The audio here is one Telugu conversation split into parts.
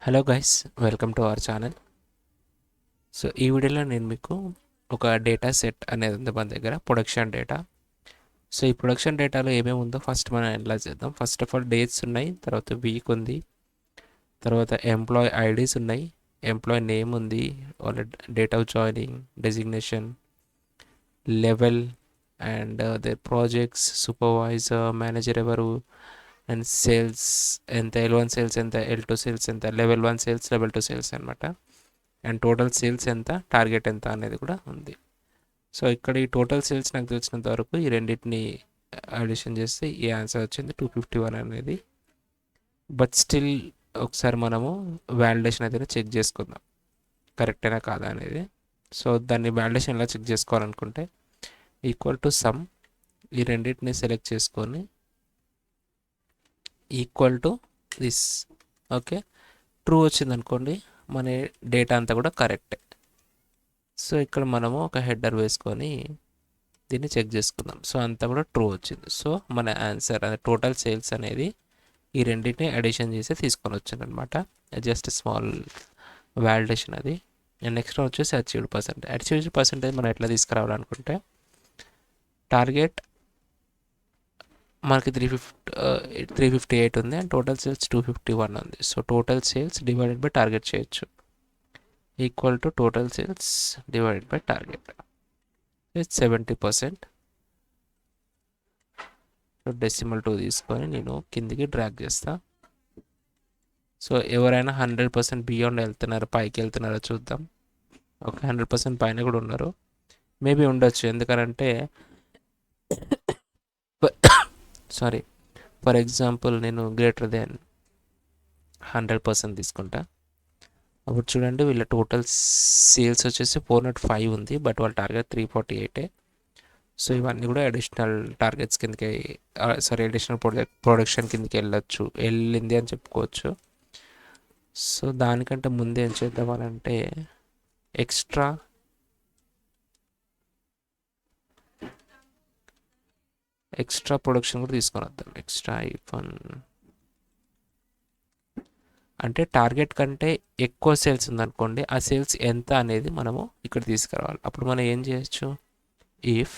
Hello guys, welcome to our channel. So ఈ వీడియోలో నేను మీకు ఒక డేటా సెట్ అనేది ఉంది మన దగ్గర, ప్రొడక్షన్ డేటా. సో ఈ ప్రొడక్షన్ డేటాలో ఏమేమి ఉందో ఫస్ట్ మనం అనలైజ్ చేద్దాం. ఫస్ట్ ఆఫ్ ఆల్ డేట్స్ ఉన్నాయి, తర్వాత వీక్ ఉంది, తర్వాత ఎంప్లాయ్ ఐడీస్ ఉన్నాయి, ఎంప్లాయ్ నేమ్ ఉంది, వాళ్ళ date of joining, designation, level, and their projects, supervisor, manager ఎవరు, అండ్ సేల్స్ ఎంత, L1 సేల్స్ ఎంత, L2 సేల్స్ ఎంత, లెవెల్ 1 సేల్స్, లెవెల్ 2 సేల్స్ అనమాట. అండ్ టోటల్ సేల్స్ ఎంత, టార్గెట్ ఎంత అనేది కూడా ఉంది. సో ఇక్కడ ఈ టోటల్ సేల్స్ నాకు తెలిసినంత వరకు ఈ రెండింటిని అడిషన్ చేస్తే ఈ ఆన్సర్ వచ్చింది 251 అనేది. బట్ స్టిల్ ఒకసారి మనము వ్యాలిడేషన్ అయితే చెక్ చేసుకుందాం, కరెక్టేనా కాదా అనేది. సో దాన్ని వ్యాలిడేషన్ ఎలా చెక్ చేసుకోవాలనుకుంటే ఈక్వల్ టు సమ్, ఈ రెండింటిని సెలెక్ట్ చేసుకొని equal to this. Okay, true వచ్చింది అనుకోండి, మన డేటా అంతా కూడా కరెక్టే. సో ఇక్కడ మనము ఒక హెడర్ వేసుకొని దీన్ని చెక్ చేసుకుందాం. సో అంతా కూడా ట్రూ వచ్చింది. సో మన ఆన్సర్ అదే టోటల్ సేల్స్ అనేది ఈ రెండింటిని అడిషన్ చేసి తీసుకొని వచ్చింది అనమాట. జస్ట్ స్మాల్ వ్యాలిడేషన్ అది. అండ్ నెక్స్ట్ వచ్చేసి అచీవ్డ్ పర్సెంటేజ్. అచీవ్డ్ పర్సెంటేజ్ మనం ఎట్లా తీసుకురావాలనుకుంటే టార్గెట్ మనకి 358 ఉంది అండ్ టోటల్ సేల్స్ 251 ఉంది. So total sales divided by target చేయొచ్చు, equal to total sales divided by target. It's 70%. So decimal 2 తీసుకొని నేను కిందికి డ్రాగ్ చేస్తా. సో ఎవరైనా 100% బియాండ్ వెళ్తున్నారో, పైకి వెళ్తున్నారో చూద్దాం. ఒక 100% పైన కూడా ఉన్నారు, మేబీ ఉండొచ్చు. ఎందుకంటే సారీ, ఫర్ ఎగ్జాంపుల్ నేను గ్రేటర్ దెన్ 100% తీసుకుంటా. అప్పుడు చూడండి, వీళ్ళ టోటల్ సేల్స్ వచ్చేసి 405 ఉంది, బట్ వాళ్ళ టార్గెట్ 348. సో ఇవన్నీ కూడా అడిషనల్ టార్గెట్స్ కిందకి, సారీ అడిషనల్ ప్రొడక్షన్ కిందకి వెళ్ళింది అని చెప్పుకోవచ్చు. సో దానికంటే ముందే ఏం చేద్దామనంటే ఎక్స్ట్రా ప్రొడక్షన్ కూడా తీసుకొని వద్దాం. ఎక్స్ట్రా ఐఫోన్ అంటే టార్గెట్ కంటే ఎక్కువ సేల్స్ ఉందనుకోండి, ఆ సేల్స్ ఎంత అనేది మనము ఇక్కడ తీసుకురావాలి. అప్పుడు మనం ఏం చేయొచ్చు, if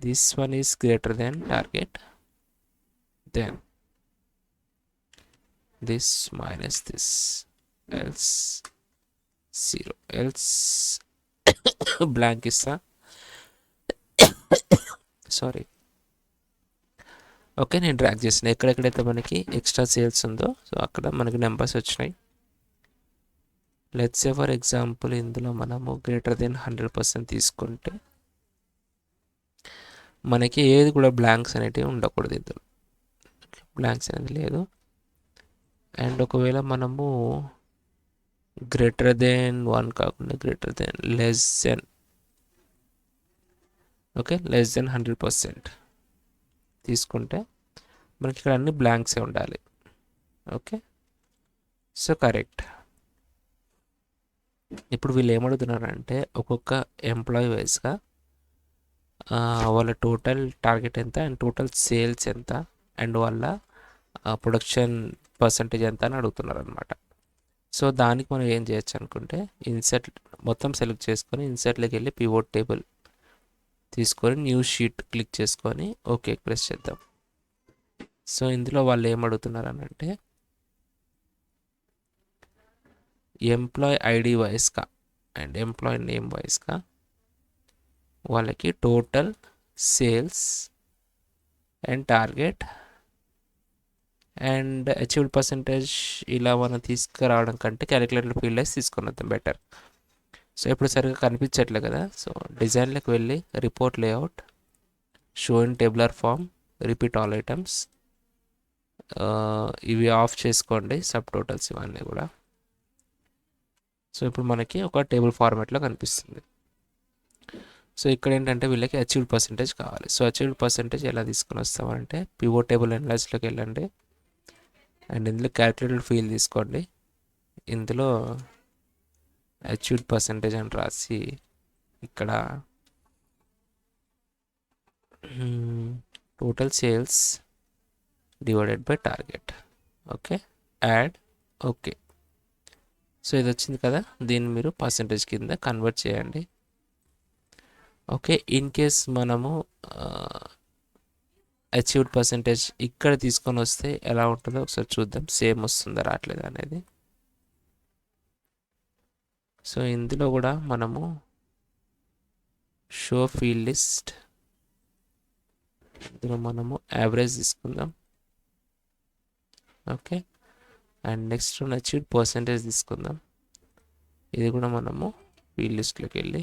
this one is greater then target, then this minus this, else 0, else blank ఇస్తా. సారీ, ఓకే, నేను డ్రాగ్ చేసిన ఎక్కడెక్కడైతే మనకి ఎక్స్ట్రా సేల్స్ ఉందో సో అక్కడ మనకి నెంబర్స్ వచ్చినాయి. లెట్స్ సే ఫర్ ఎగ్జాంపుల్ ఇందులో మనము గ్రేటర్ దెన్ 100% తీసుకుంటే మనకి ఏది కూడా బ్లాంక్స్ అనేటివి ఉండకూడదు. ఇందులో బ్లాంక్స్ అనేది లేదు. అండ్ ఒకవేళ మనము గ్రేటర్ దెన్ 1 కాకుండా greater than less than, okay, less than 100% తీసుకుంటే మనకి ఇక్కడ అన్ని బ్లాంక్సే ఉండాలి. Okay, so correct. ఇప్పుడు వీళ్ళు ఏమడుగుతున్నారంటే ఒక్కొక్క ఎంప్లాయీ వైజ్గా వాళ్ళ టోటల్ టార్గెట్ ఎంత అండ్ టోటల్ సేల్స్ ఎంత అండ్ వాళ్ళ ప్రొడక్షన్ పర్సంటేజ్ ఎంత అని అడుగుతున్నారు అనమాట. సో దానికి మనం ఏం చేయొచ్చు అనుకుంటే ఇన్సర్ట్ మొత్తం సెలెక్ట్ చేసుకొని ఇన్సర్ట్లోకి వెళ్ళి పివోట్ టేబుల్ తీసుకొని న్యూ షీట్ క్లిక్ చేసుకొని ఓకే ప్రెస్ చేద్దాం. సో ఇందులో వాళ్ళు ఏం అడుగుతున్నారు అని అంటే ఎంప్లాయ్ ఐడి వైస్గా అండ్ ఎంప్లాయ్ నేమ్ వైస్గా వాళ్ళకి total sales and target and achieved percentage ఇలా మనం తీసుకురావడం కంటే క్యాలిక్యులేటర్ ఫీల్డ్ వైస్ తీసుకొని వద్దాం బెటర్. సో ఇప్పుడు సరిగ్గా కనిపించట్లే కదా. సో డిజైన్లోకి వెళ్ళి report layout, show in tabular form, repeat all items, ఇవి ఆఫ్ చేసుకోండి, సబ్ టోటల్స్ ఇవన్నీ కూడా. సో ఇప్పుడు మనకి ఒక టేబుల్ ఫార్మాట్లో కనిపిస్తుంది. సో ఇక్కడ ఏంటంటే వీళ్ళకి అచీవ్డ్ పర్సంటేజ్ కావాలి. సో అచీవ్డ్ పర్సంటేజ్ ఎలా తీసుకొని వస్తామంటే పివోట్ టేబుల్ అనలైజ్లోకి వెళ్ళండి అండ్ ఇందులో క్యాలిక్యులేటెడ్ ఫీల్డ్ తీసుకోండి. ఇందులో అచీవ్డ్ పర్సంటేజ్ అని రాసి ఇక్కడ total sales divided by target, okay, add okay. So ఇది వచ్చింది కదా, దీన్ని మీరు పర్సంటేజ్ కింద కన్వర్ట్ చేయండి. ఓకే, ఇన్ కేస్ మనము అచీవ్డ్ పర్సంటేజ్ ఇక్కడ తీసుకొని వస్తే ఎలా ఉంటుందో ఒకసారి చూద్దాం, సేమ్ వస్తుందా రావట్లేదు అనేది. సో ఇందులో కూడా మనము షో ఫీల్డ్ లిస్ట్, ఇందులో మనము యావరేజ్ తీసుకుందాం. Okay, and next achieved percentage తీసుకుందాం. ఇది కూడా మనము ఫీల్డ్ లిస్ట్లోకి వెళ్ళి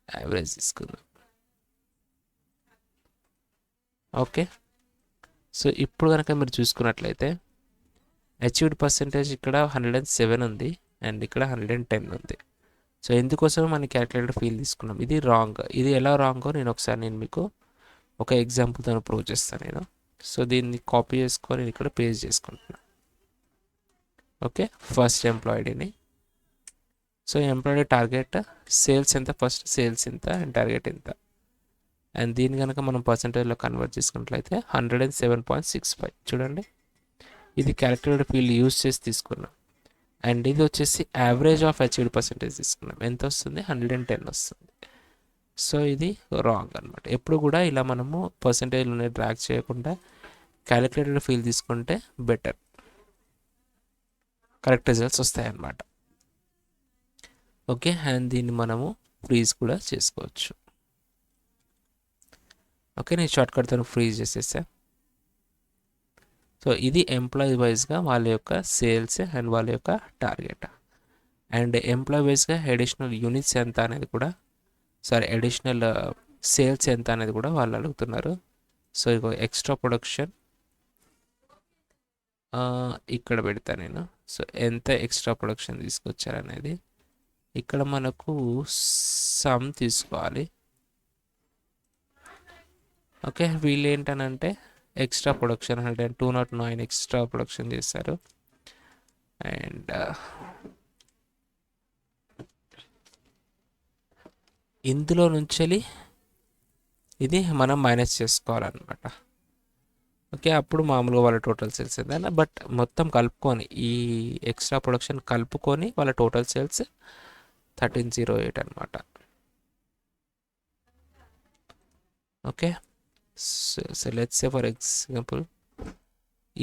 యావరేజ్ తీసుకుందాం. ఓకే, సో ఇప్పుడు కనుక మీరు చూసుకున్నట్లయితే అచీవ్డ్ పర్సంటేజ్ ఇక్కడ 107 ఉంది అండ్ ఇక్కడ 110 ఉంది. సో ఎందుకోసం మనం క్యాలిక్యులేటర్ ఫీల్డ్ తీసుకున్నాం, ఇది రాంగ్. ఇది ఎలా రాంగో నేను మీకు ఒక ఎగ్జాంపుల్తో ప్రూవ్ చేస్తాను నేను. సో దీన్ని కాపీ చేసుకొని నేను ఇక్కడ పేస్ట్ చేసుకుంటున్నాను. ఓకే, ఫస్ట్ ఎంప్లాయిడీని. సో ఎంప్లాయిడీ టార్గెట్ సేల్స్ ఎంత, ఫస్ట్ సేల్స్ ఎంత అండ్ టార్గెట్ ఎంత, అండ్ దీన్ని కనుక మనం పర్సంటేజ్లో కన్వర్ట్ చేసుకున్నట్లయితే 107.65. చూడండి, ఇది క్యాలిక్యులేటర్ ఫీల్డ్ యూజ్ చేసి తీసుకున్నాం. అండ్ ఇది వచ్చేసి యావరేజ్ ఆఫ్ అచీవ్డ్ పర్సంటేజ్ తీసుకున్నాం. ఎంత వస్తుంది, 110 వస్తుంది. సో ఇది రాంగ్ అనమాట. ఎప్పుడు కూడా ఇలా మనము పర్సంటేజ్లోనే డ్రాగ్ చేయకుండా క్యాలిక్యులేటర్ ఫీల్డ్ తీసుకుంటే బెటర్, కరెక్ట్ రిజల్ట్స్ వస్తాయన్నమాట. ఓకే, అండ్ దీన్ని మనము ఫ్రీజ్ కూడా చేసుకోవచ్చు. ఓకే, నేను షార్ట్కట్తో ఫ్రీజ్ చేసేసా. సో ఇది ఎంప్లాయీ వైజ్గా వాళ్ళ యొక్క సేల్స్ అండ్ వాళ్ళ యొక్క టార్గెట్, అండ్ ఎంప్లాయీ వైజ్గా అడిషనల్ యూనిట్స్ ఎంత అనేది కూడా, అడిషనల్ సేల్స్ ఎంత అనేది కూడా వాళ్ళు అడుగుతున్నారు. సో ఇక ఎక్స్ట్రా ప్రొడక్షన్ ఇక్కడ పెడతా నేను. సో ఎంత ఎక్స్ట్రా ప్రొడక్షన్ తీసుకొచ్చారనేది ఇక్కడ మనకు సమ్ తీసుకోవాలి. ఓకే, వీళ్ళు ఏంటనంటే ఎక్స్ట్రా ప్రొడక్షన్ 209 ఎక్స్ట్రా ప్రొడక్షన్ చేశారు. అండ్ ఇందులో నుంచి ఇది మనం మైనస్ చేసుకోవాలన్నమాట. ఓకే, అప్పుడు మామూలుగా వాళ్ళ టోటల్ సేల్స్ ఏంటంటే, బట్ మొత్తం కలుపుకొని ఈ ఎక్స్ట్రా ప్రొడక్షన్ కలుపుకొని వాళ్ళ టోటల్ సేల్స్ 1308 అనమాట. Okay, so let's say for example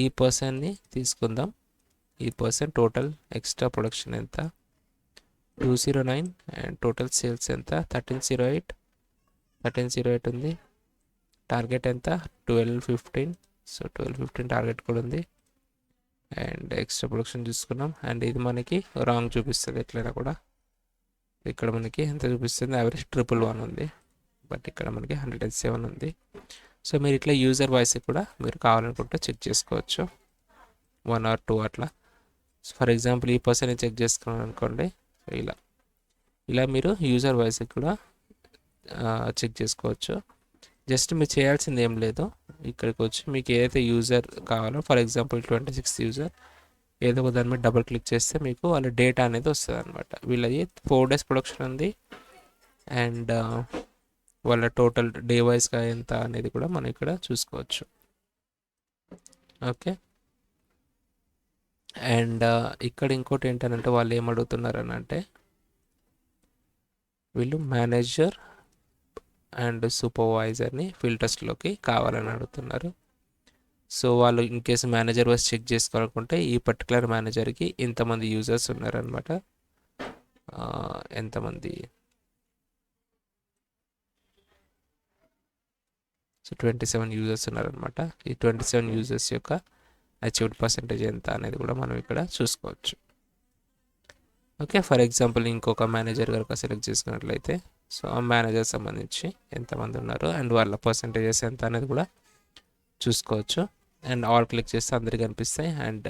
ఈ పర్సన్ని తీసుకుందాం. ఈ పర్సన్ టోటల్ ఎక్స్ట్రా ప్రొడక్షన్ ఎంత, 209 అండ్ టోటల్ సేల్స్ ఎంత, 1308 ఉంది. టార్గెట్ ఎంత, 1215. సో 1215 టార్గెట్ కూడా ఉంది. అండ్ ఎక్స్ట్రా ప్రొడక్షన్ చూసుకున్నాం. అండ్ ఇది మనకి రాంగ్ చూపిస్తుంది ఎట్లయినా కూడా. ఇక్కడ మనకి ఎంత చూపిస్తుంది, యావరేజ్ 111 ఉంది, బట్ ఇక్కడ మనకి 107 ఉంది. సో మీరు ఇట్లా యూజర్ వాయిస్ కూడా మీరు కావాలనుకుంటే చెక్ చేసుకోవచ్చు, 1 or 2 అట్లా. ఫర్ ఎగ్జాంపుల్ ఈ పర్సన్ చెక్ చేసుకున్నాను అనుకోండి. సో ఇలా మీరు యూజర్ వాయిస్ కూడా చెక్ చేసుకోవచ్చు. జస్ట్ మీరు చేయాల్సింది ఏం లేదు, ఇక్కడికి వచ్చి మీకు ఏదైతే యూజర్ కావాలో, ఫర్ ఎగ్జాంపుల్ 26 యూజర్, ఏదో ఒక దాని మీద డబుల్ క్లిక్ చేస్తే మీకు వాళ్ళ డేటా అనేది వస్తుంది అనమాట. వీళ్ళది 4 days ప్రొడక్షన్ ఉంది అండ్ వాళ్ళ టోటల్ డే వైజ్గా ఎంత అనేది కూడా మనం ఇక్కడ చూసుకోవచ్చు. ఓకే, అండ్ ఇక్కడ ఇంకోటి ఏంటంటే వాళ్ళు ఏమడుగుతున్నారు అని అంటే, వీళ్ళు మేనేజర్ అండ్ సూపర్వైజర్ని ఫిల్టర్స్లోకి కావాలని అడుగుతున్నారు. సో వాళ్ళు in case manager wise check చేసుకోవాలనుకుంటే ఈ పర్టికులర్ మేనేజర్కి ఇంతమంది యూజర్స్ ఉన్నారనమాట. ఎంతమంది, సో 27 యూజర్స్ ఉన్నారనమాట. ఈ 27 యూజర్స్ యొక్క అచీవ్డ్ పర్సంటేజ్ ఎంత అనేది కూడా మనం ఇక్కడ చూసుకోవచ్చు. ఓకే, ఫర్ ఎగ్జాంపుల్ ఇంకొక మేనేజర్ కనుక సెలెక్ట్ చేసుకున్నట్లయితే, సో ఆ మేనేజర్ సంబంధించి ఎంతమంది ఉన్నారు అండ్ వాళ్ళ పర్సంటేజెస్ ఎంత అనేది కూడా చూసుకోవచ్చు. అండ్ ఆల్ క్లిక్ చేస్తే అందరికీ కనిపిస్తాయి. అండ్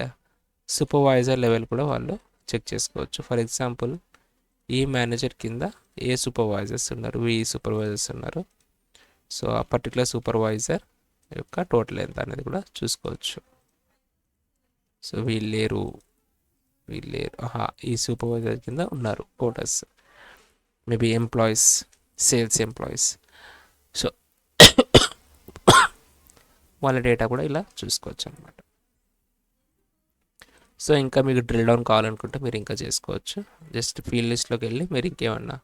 సూపర్వైజర్ లెవెల్ కూడా వాళ్ళు చెక్ చేసుకోవచ్చు. ఫర్ ఎగ్జాంపుల్ ఈ మేనేజర్ కింద ఏ సూపర్వైజర్స్ ఉన్నారు, ఈ సూపర్వైజర్స్ ఉన్నారు. సో ఆ పర్టికులర్ సూపర్వైజర్ యొక్క టోటల్ ఎంత అనేది కూడా చూసుకోవచ్చు. సో వీళ్ళేరు ఈ సూపర్వైజర్ కింద ఉన్నారు కోటర్స్, maybe employees, sales employees. So వాళ్ళ డేటా కూడా ఇలా చూసుకోవచ్చు అనమాట. సో ఇంకా మీకు డ్రిల్ డౌన్ కావాలనుకుంటే మీరు ఇంకా చేసుకోవచ్చు. జస్ట్ ఫీల్డ్ లిస్ట్లోకి వెళ్ళి మీరు ఇంకేమన్నా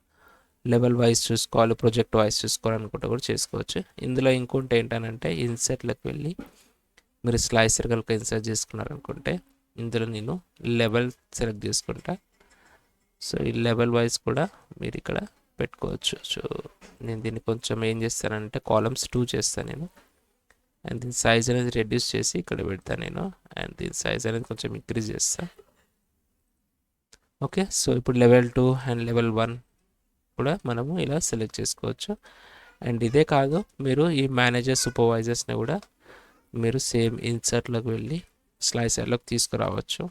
లెవెల్ వైజ్ చూసుకోవాలి, ప్రొజెక్ట్ వైజ్ చూసుకోవాలనుకుంటే కూడా చేసుకోవచ్చు. ఇందులో ఇంకోటి ఏంటనంటే ఇన్సర్ట్లోకి వెళ్ళి మీరు స్లైసర్ కనుక ఇన్సర్ట్ చేసుకున్నారనుకుంటే ఇందులో నేను లెవెల్ సెలెక్ట్ చేసుకుంటా. సో ఈ లెవెల్ వైజ్ కూడా మీరు ఇక్కడ పెట్టుకోవచ్చు. సో నేను దీన్ని కొంచెం ఏం చేస్తానంటే కాలమ్స్ 2 చేస్తాను నేను, అండ్ దీని సైజ్ అనేది రెడ్యూస్ చేసి ఇక్కడ పెడతాను నేను, అండ్ దీని సైజ్ అనేది కొంచెం ఇంక్రీజ్ చేస్తాను. ఓకే, సో ఇప్పుడు లెవెల్ 2 అండ్ లెవెల్ 1 కూడా మనము ఇలా సెలెక్ట్ చేసుకోవచ్చు. అండ్ ఇదే కాదు, మీరు ఈ మేనేజర్ సూపర్వైజర్స్ని కూడా మీరు సేమ్ ఇన్సర్ట్లోకి వెళ్ళి స్లైసర్లోకి తీసుకురావచ్చు.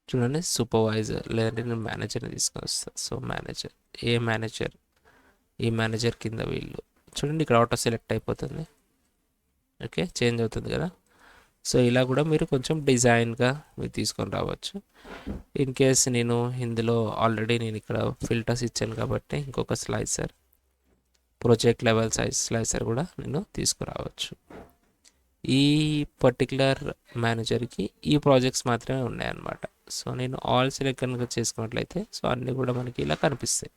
చూడండి, సూపర్వైజర్ లేదంటే నేను మేనేజర్ని తీసుకొని వస్తాను. సో మేనేజర్, ఏ మేనేజర్, ఈ మేనేజర్ కింద వీళ్ళు చూడండి ఇక్కడ ఆటో సెలెక్ట్ అయిపోతుంది. ఓకే, చేంజ్ అవుతుంది కదా. సో ఇలా కూడా మీరు కొంచెం డిజైన్గా మీరు తీసుకొని రావచ్చు. ఇన్ కేస్ నేను ఇందులో ఆల్రెడీ నేను ఇక్కడ ఫిల్టర్స్ ఇచ్చాను కాబట్టి ఇంకొక slicer, project level size slicer కూడా నేను తీసుకురావచ్చు. ఈ పర్టికులర్ మేనేజర్కి ఈ ప్రాజెక్ట్స్ మాత్రమే ఉన్నాయన్నమాట. సో నేను ఆల్ సెలెక్ట్ కనుక చేసుకున్నట్లయితే సో అన్నీ కూడా మనకి ఇలా కనిపిస్తాయి.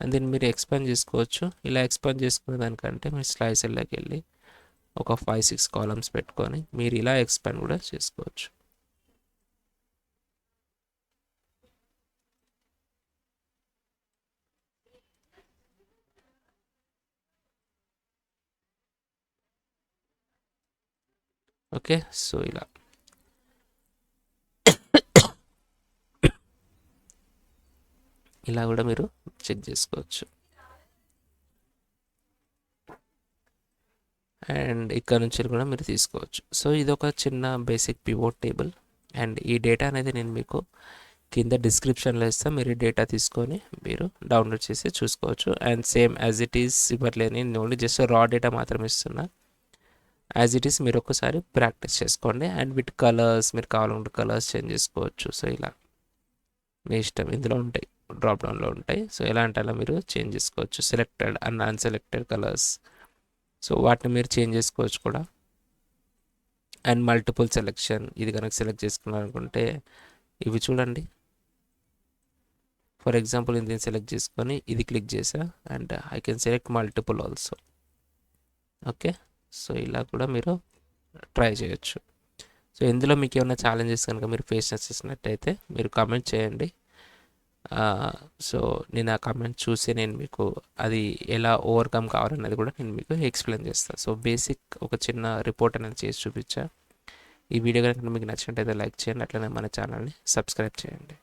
అండ్ దీన్ని మీరు ఎక్స్పాండ్ చేసుకోవచ్చు. ఇలా ఎక్స్పాండ్ చేసుకునే దానికంటే మీరు స్లైసర్లోకి వెళ్ళి ఒక 5-6 కాలమ్స్ పెట్టుకొని మీరు ఇలా ఎక్స్పాండ్ కూడా చేసుకోవచ్చు. ఓకే, సో ఇలా ఇలా కూడా మీరు చెక్ చేసుకోవచ్చు. అండ్ ఇక్కడ నుంచి కూడా మీరు తీసుకోవచ్చు. సో ఇది ఒక చిన్న బేసిక్ పివోట్ టేబుల్. అండ్ ఈ డేటా అనేది నేను మీకు కింద డిస్క్రిప్షన్లో ఇస్తాను. మీరు ఈ డేటా తీసుకొని మీరు డౌన్లోడ్ చేసి చూసుకోవచ్చు. And same as it is ఇవ్వట్లేదు, నేను ఓన్లీ జస్ట్ రా డేటా మాత్రమే ఇస్తున్నా. యాజ్ ఇట్ ఈస్ మీరు ఒక్కసారి ప్రాక్టీస్ చేసుకోండి. అండ్ విత్ కలర్స్ మీరు కావాలంటే కలర్స్ చేంజ్ చేసుకోవచ్చు. సో ఇలా మీ ఇష్టం, ఇందులో ఉంటాయి, డ్రాప్ డౌన్లో ఉంటాయి. సో ఎలా అంటే అలా మీరు చేంజ్ చేసుకోవచ్చు. సెలెక్టెడ్ అండ్ అన్సెలెక్టెడ్ కలర్స్, సో వాటిని మీరు చేంజ్ చేసుకోవచ్చు కూడా. అండ్ మల్టిపుల్ సెలెక్షన్, ఇది కనుక సెలెక్ట్ చేసుకున్నారనుకుంటే ఇవి చూడండి. ఫర్ ఎగ్జాంపుల్ నేను దీన్ని సెలెక్ట్ చేసుకొని ఇది క్లిక్ చేసా and I can select multiple also. Okay, so ఇలా కూడా మీరు ట్రై చేయొచ్చు. సో ఇందులో మీకు ఏమైనా ఛాలెంజెస్ కనుక మీరు ఫేస్ చేసినట్టయితే మీరు కామెంట్ చేయండి. సో నేను ఆ కామెంట్ చూసి నేను మీకు అది ఎలా ఓవర్కమ్ కావాలన్నది కూడా నేను మీకు ఎక్స్ప్లెయిన్ చేస్తాను. సో బేసిక్ ఒక చిన్న రిపోర్ట్ అనేది చేసి చూపించా. ఈ వీడియో కనుక మీకు నచ్చినట్టయితే లైక్ చేయండి, అట్లనే మన ఛానల్ని సబ్స్క్రైబ్ చేయండి.